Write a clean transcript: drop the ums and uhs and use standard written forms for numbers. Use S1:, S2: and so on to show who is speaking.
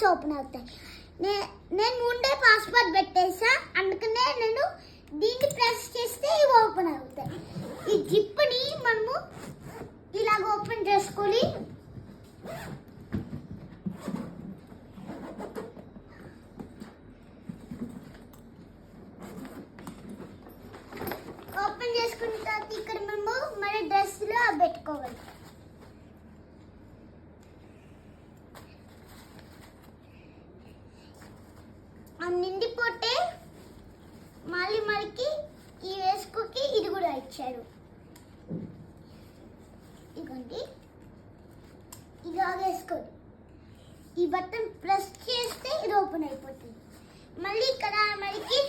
S1: Box open అవుతాయి. నేను ముందే పాస్వర్డ్ పెట్టేసా, అందుకనే నేను దీన్ని ప్రెస్ చేస్తే ఇవి ఓపెన్ అవుతాయి. ఈ జిప్ని మనము ఇలాగ ఓపెన్ చేసుకొని చేసుకున్న తర్వాత ఇక్కడ మనము మన డ్రెస్లో పెట్టుకోవాలి. నిండిపోతే మళ్ళీ మనకి ఈ వేసుకోకి ఇది కూడా ఇచ్చారు. ఇదిగోండి, ఇలా వేసుకోండి. ఈ బటన్ ప్రెస్ చేస్తే ఇది ఓపెన్ అయిపోతుంది. మళ్ళీ ఇక్కడ మనకి